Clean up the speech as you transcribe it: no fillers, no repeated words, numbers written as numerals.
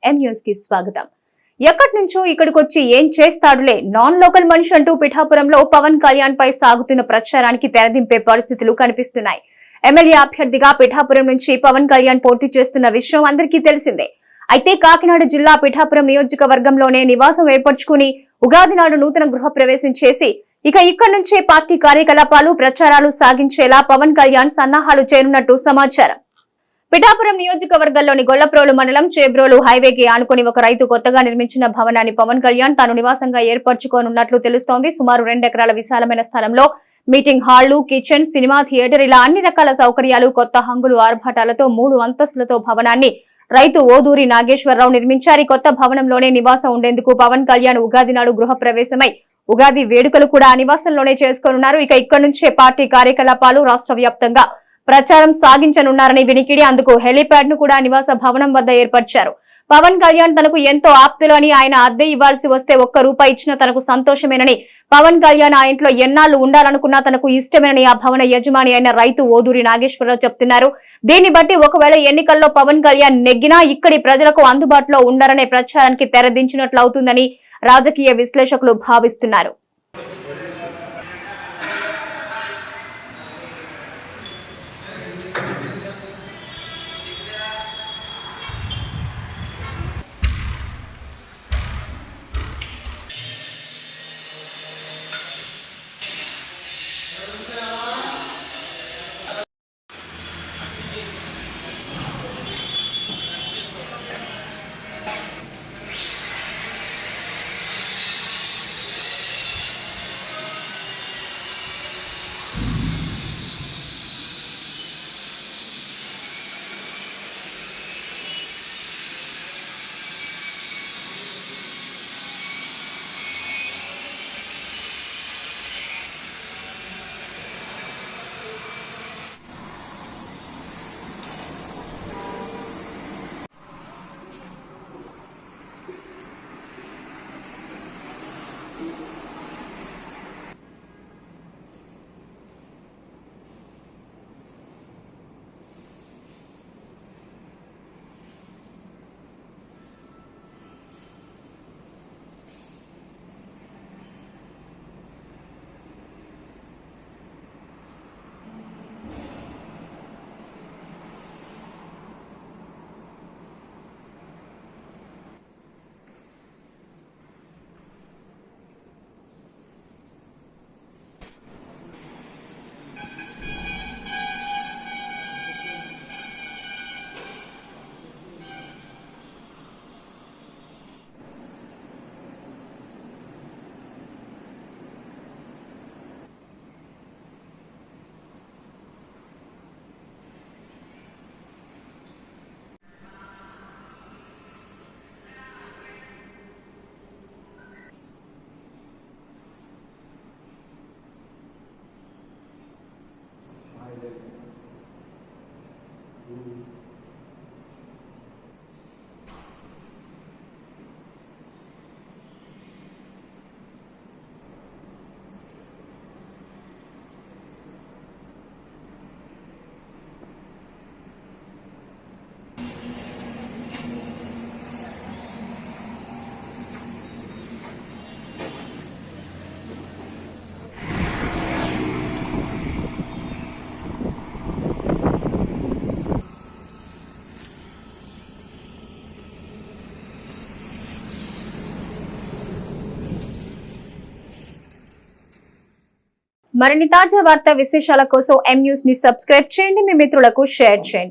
M news కి స్వాగతం. ఎక్కడి నుంచో ఇక్కడికొచ్చి ఏం చేస్తాడులే నాన్ లోకల్ మనిషి అంటూ పిఠాపురంలో పవన్ కళ్యాణ్ పై సాగుతున్న ప్రచారానికి తెరదింపే పరిస్థితులు కనిపిస్తున్నాయి. ఎమ్మెల్యే అభ్యర్థిగా పిఠాపురం నుంచి పవన్ కళ్యాణ్ పోటీ చేస్తున్న విషయం అందరికీ తెలిసిందే. అయితే కాకినాడ జిల్లా పిఠాపురం నియోజకవర్గంలోనే నివాసం ఏర్పరచుకుని ఉగాది నాడు నూతన గృహ ప్రవేశం చేసి ఇక్కడి నుంచే పార్టీ కార్యకలాపాలు ప్రచారాలు సాగించేలా పవన్ కళ్యాణ్ సన్నాహాలు చేరున్నట్టు సమాచారం. పిఠాపురం నియోజకవర్గంలోని గొల్లప్రోలు మండలం చేబ్రోలు హైవేకి ఆనుకుని ఒక రైతు కొత్తగా నిర్మించిన భవనాన్ని పవన్ కళ్యాణ్ తాను నివాసంగా ఏర్పరచుకోనున్నట్లు తెలుస్తోంది. సుమారు 2 ఎకరాల విశాలమైన స్థలంలో మీటింగ్ హాళ్లు, కిచెన్, సినిమా థియేటర్ ఇలా అన్ని రకాల సౌకర్యాలు, కొత్త హంగులు, ఆర్భాటాలతో 3 అంతస్తులతో భవనాన్ని రైతు ఓదూరి నాగేశ్వరరావు నిర్మించారు. కొత్త భవనంలోనే నివాసం ఉండేందుకు పవన్ కళ్యాణ్ ఉగాది నాడు గృహ ప్రవేశమై ఉగాది వేడుకలు కూడా నివాసంలోనే చేసుకోనున్నారు. ఇక్కడి నుంచే పార్టీ కార్యకలాపాలు రాష్ట్ర వ్యాప్తంగా ప్రచారం సాగించనున్నారని వినికిడి. అందుకు హెలీప్యాడ్ ను కూడా నివాస భవనం వద్ద ఏర్పరిచారు. పవన్ కళ్యాణ్ తనకు ఎంతో ఆప్తులు అని, ఆయన అద్దె ఇవ్వాల్సి వస్తే ₹1 ఇచ్చినా తనకు సంతోషమేనని, పవన్ కళ్యాణ్ ఆ ఇంట్లో ఎన్నాళ్లు ఉండాలనుకున్నా తనకు ఇష్టమేనని ఆ భవన యజమాని అయిన రైతు ఓదూరి నాగేశ్వరరావు చెప్తున్నారు. దీన్ని బట్టి ఒకవేళ ఎన్నికల్లో పవన్ కళ్యాణ్ నెగ్గినా ఇక్కడి ప్రజలకు అందుబాటులో ఉండాలనే ప్రచారానికి తెరదించినట్లు అవుతుందని రాజకీయ విశ్లేషకులు భావిస్తున్నారు. మరిన్ని తాజా వార్తా విశేషాల కోసం ఎం న్యూస్ ని సబ్స్క్రైబ్ చేయండి, మీ మిత్రులకు షేర్ చేయండి.